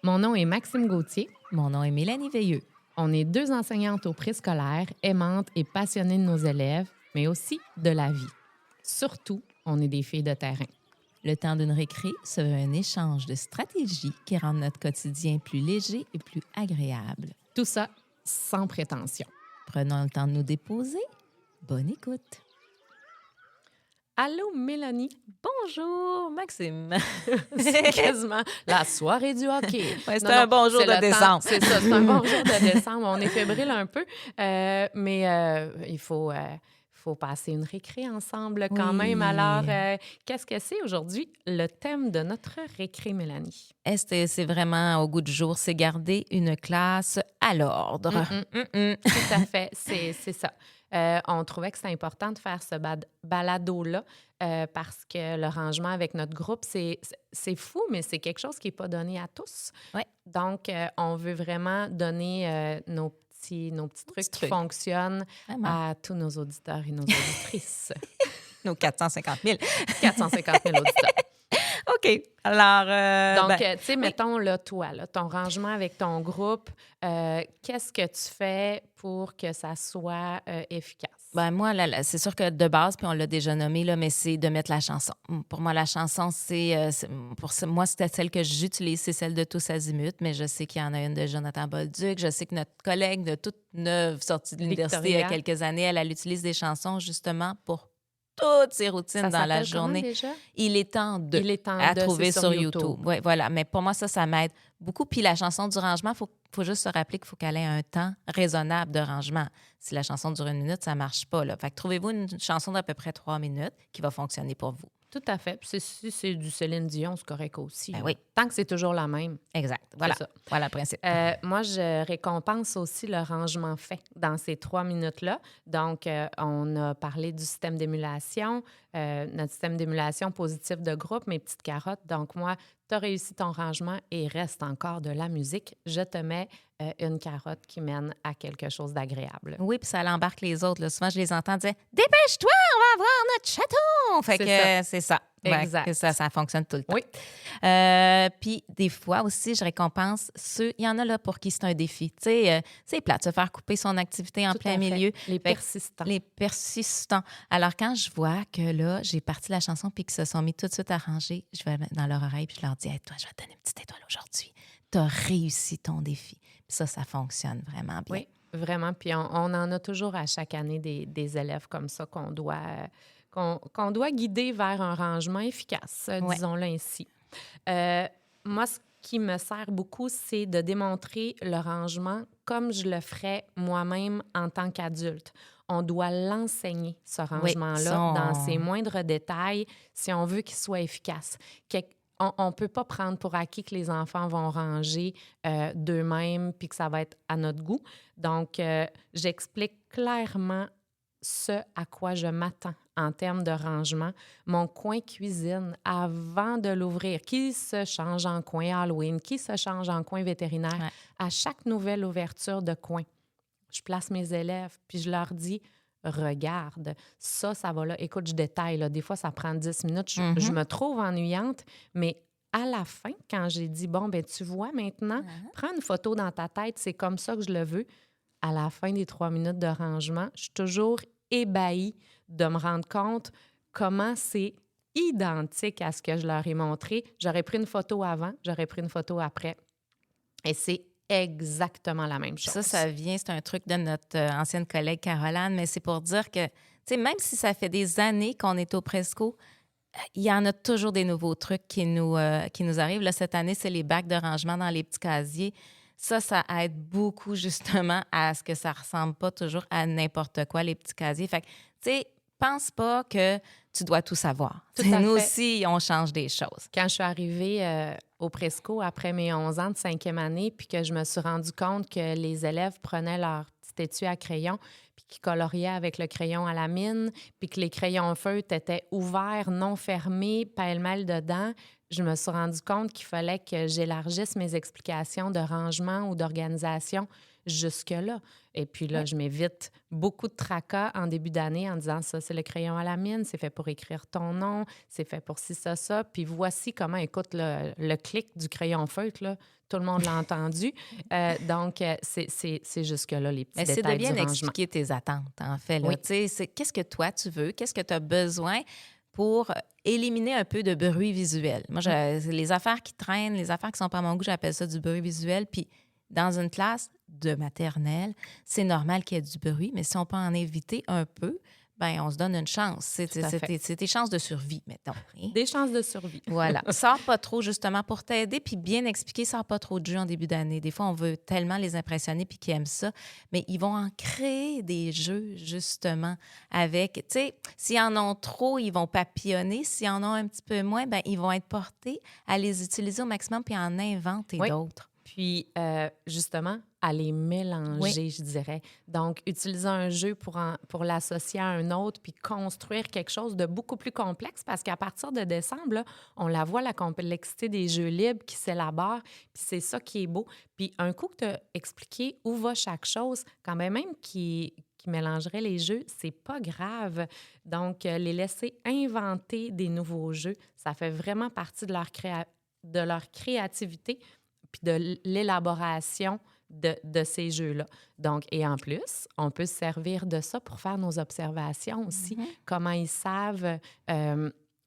Mon nom est Maxime Gauthier. Mon nom est Mélanie Veilleux. On est deux enseignantes au préscolaire, aimantes et passionnées de nos élèves, mais aussi de la vie. Surtout, on est des filles de terrain. Le temps d'une récré se veut un échange de stratégies qui rendent notre quotidien plus léger et plus agréable. Tout ça sans prétention. Prenons le temps de nous déposer. Bonne écoute. Allô, Mélanie. Bonjour, Maxime. C'est quasiment la soirée du hockey. Ouais, c'est un bon jour de décembre. C'est ça, c'est un bon jour de décembre. On est fébrile un peu, mais il faut passer une récré ensemble quand même. Alors, qu'est-ce que c'est aujourd'hui le thème de notre récré, Mélanie? C'est vraiment au goût du jour, c'est garder une classe à l'ordre. Tout à fait, c'est ça. On trouvait que c'était important de faire ce balado-là parce que le rangement avec notre groupe, c'est fou, mais c'est quelque chose qui n'est pas donné à tous. Ouais. Donc, on veut vraiment donner nos petits trucs qui fonctionnent à tous nos auditeurs et nos auditrices. Nos 450 000. 450 000 auditeurs. OK. Alors, donc, tu sais, mettons, là, toi, là, ton rangement avec ton groupe, qu'est-ce que tu fais pour que ça soit efficace? Ben moi, là, c'est sûr que de base, puis on l'a déjà nommé, là, mais c'est de mettre la chanson. Pour moi, la chanson, moi, c'était celle que j'utilise, c'est celle de Tous Azimuts, mais je sais qu'il y en a une de Jonathan Bolduc. Je sais que notre collègue de toute neuve sortie de l'université il y a quelques années, elle utilise des chansons justement pour toutes ses routines dans la journée. Déjà? Il est temps de à trouver sur YouTube. Oui, voilà. Mais pour moi, ça m'aide beaucoup. Puis la chanson du rangement, faut juste se rappeler qu'il faut qu'elle ait un temps raisonnable de rangement. Si la chanson dure 1 minute, ça ne marche pas, là. Fait que trouvez-vous une chanson d'à peu près 3 minutes qui va fonctionner pour vous. Tout à fait. Puis si c'est du Céline Dion, c'est correct aussi. Ben oui. Tant que c'est toujours la même. Exact. Voilà. Ça. Voilà le principe. Moi, je récompense aussi le rangement fait dans ces 3 minutes-là. Donc, on a parlé du système d'émulation, notre système d'émulation positif de groupe, mes petites carottes. Donc, moi, tu as réussi ton rangement et il reste encore de la musique. Je te mets une carotte qui mène à quelque chose d'agréable. Oui, puis ça l'embarque les autres. Là. Souvent, je les entends dire « Dépêche-toi, on va voir notre château! » Fait que c'est ça. Exact. Ouais, ça fonctionne tout le temps. Oui. Puis des fois aussi, je récompense ceux... Il y en a là pour qui c'est un défi. Tu sais, c'est plate de se faire couper son activité en Tout plein milieu. Les persistants. Les persistants. Alors, quand je vois que là, j'ai parti la chanson puis qu'ils se sont mis tout de suite à ranger, je vais mettre dans leur oreille puis je leur dis hey, « Toi, je vais te donner une petite étoile aujourd'hui. Tu as réussi ton défi. » Puis ça fonctionne vraiment bien. Oui, vraiment. Puis on en a toujours à chaque année des élèves comme ça qu'on doit guider vers un rangement efficace, disons-le ainsi. Moi, ce qui me sert beaucoup, c'est de démontrer le rangement comme je le ferais moi-même en tant qu'adulte. On doit l'enseigner, ce rangement-là, dans ses moindres détails, si on veut qu'il soit efficace. On ne peut pas prendre pour acquis que les enfants vont ranger d'eux-mêmes puis que ça va être à notre goût. Donc, j'explique clairement ce à quoi je m'attends en termes de rangement. Mon coin cuisine, avant de l'ouvrir, qui se change en coin Halloween, qui se change en coin vétérinaire, à chaque nouvelle ouverture de coin, je place mes élèves puis je leur dis « Regarde, ça va là. » Écoute, je détaille. Là. Des fois, ça prend 10 minutes. Je me trouve ennuyante, mais à la fin, quand j'ai dit « Bon, ben tu vois maintenant, prends une photo dans ta tête, c'est comme ça que je le veux. » À la fin des 3 minutes de rangement, je suis toujours ébahie de me rendre compte comment c'est identique à ce que je leur ai montré. J'aurais pris une photo avant, j'aurais pris une photo après. Et c'est exactement la même chose. Ça vient, c'est un truc de notre ancienne collègue Caroline, mais c'est pour dire que, tu sais, même si ça fait des années qu'on est au Presco, il y en a toujours des nouveaux trucs qui nous arrivent. Là, cette année, c'est les bacs de rangement dans les petits casiers. Ça aide beaucoup, justement, à ce que ça ne ressemble pas toujours à n'importe quoi, les petits casiers. Fait que, tu sais, pense pas que tu dois tout savoir. Nous aussi, on change des choses. Quand je suis arrivée au Presco après mes 11 ans de 5e année, puis que je me suis rendu compte que les élèves prenaient leur petit étui à crayon puis qu'ils coloriaient avec le crayon à la mine, puis que les crayons feutres étaient ouverts, non fermés, pêle-mêle dedans, je me suis rendu compte qu'il fallait que j'élargisse mes explications de rangement ou d'organisation jusque-là. Et puis là, Oui. je m'évite beaucoup de tracas en début d'année en disant ça, c'est le crayon à la mine, c'est fait pour écrire ton nom, c'est fait pour ci, ça. Puis voici comment, écoute, le clic du crayon feutre, là, tout le monde l'a entendu. Donc, c'est jusque-là les petits Mais c'est de détails bien du rangement. expliquer tes attentes, en fait. Là. Oui. Tu sais, c'est qu'est-ce que toi, tu veux? Qu'est-ce que tu as besoin pour éliminer un peu de bruit visuel? Moi, les affaires qui traînent, les affaires qui sont pas à mon goût, j'appelle ça du bruit visuel. Puis, dans une classe de maternelle, c'est normal qu'il y ait du bruit, mais si on peut en éviter un peu, ben on se donne une chance. C'est tes chances de survie, mettons. Hein? Des chances de survie. Voilà. Sors pas trop, justement, pour t'aider, puis bien expliquer, sors pas trop de jeux en début d'année. Des fois, on veut tellement les impressionner puis qu'ils aiment ça, mais ils vont en créer des jeux, justement, avec... Tu sais, s'ils en ont trop, ils vont papillonner. S'ils en ont un petit peu moins, ben ils vont être portés à les utiliser au maximum puis en inventer d'autres. Puis, justement, à les mélanger, je dirais. Donc, utiliser un jeu pour l'associer à un autre, puis construire quelque chose de beaucoup plus complexe, parce qu'à partir de décembre, là, on la voit, la complexité des jeux libres qui s'élaborent, puis c'est ça qui est beau. Puis, un coup que tu as expliqué où va chaque chose, quand même qui mélangerait les jeux, c'est pas grave. Donc, les laisser inventer des nouveaux jeux, ça fait vraiment partie de leur créativité puis de l'élaboration de ces jeux-là. Donc, et en plus, on peut se servir de ça pour faire nos observations aussi. Comment ils savent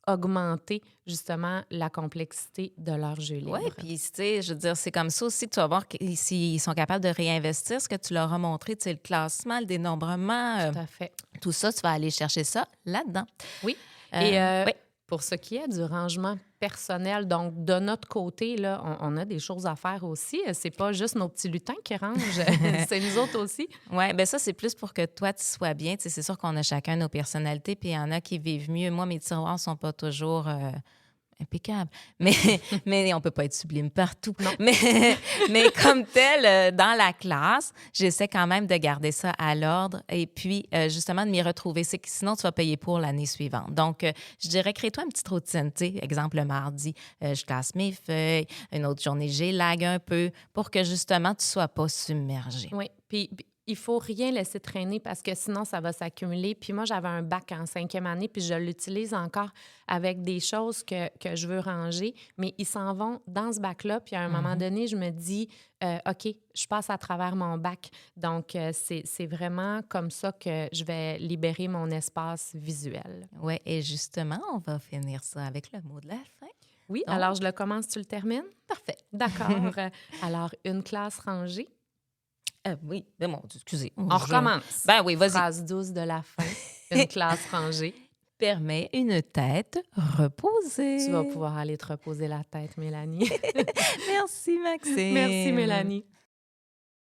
augmenter justement la complexité de leur jeu libre. Oui, puis tu sais, je veux dire, c'est comme ça aussi que tu vas voir s'ils sont capables de réinvestir ce que tu leur as montré, tu sais, le classement, le dénombrement, Tout à fait. tout ça, tu vas aller chercher ça là-dedans. Oui. Oui. Pour ce qui est du rangement personnel, donc de notre côté, là, on a des choses à faire aussi. C'est pas juste nos petits lutins qui rangent, c'est nous autres aussi. Oui, bien ça, c'est plus pour que toi, tu sois bien. Tu sais, c'est sûr qu'on a chacun nos personnalités, puis il y en a qui vivent mieux. Moi, mes tiroirs sont pas toujours impeccables, mais on peut pas être sublime partout. Mais comme tel, dans la classe, j'essaie quand même de garder ça à l'ordre et puis justement de m'y retrouver. C'est que sinon, tu vas payer pour l'année suivante. Donc, je dirais, crée-toi une petite routine. Tu sais, exemple, le mardi, je classe mes feuilles. Une autre journée, j'élague un peu pour que justement, tu sois pas submergé. Oui, puis il faut rien laisser traîner parce que sinon, ça va s'accumuler. Puis moi, j'avais un bac en 5e année, puis je l'utilise encore avec des choses que je veux ranger, mais ils s'en vont dans ce bac-là. Puis à un moment donné, je me dis, OK, je passe à travers mon bac. Donc, c'est vraiment comme ça que je vais libérer mon espace visuel. Oui, et justement, on va finir ça avec le mot de la fin. Oui, alors je le commence, tu le termines? Parfait. D'accord. Alors, une classe rangée. Oui, mais mon Dieu, excusez. On recommence. Ben oui, vas-y. Phrase douce de la fin. Une classe rangée. Permet une tête reposée. Tu vas pouvoir aller te reposer la tête, Mélanie. Merci, Maxime. Merci, Mélanie.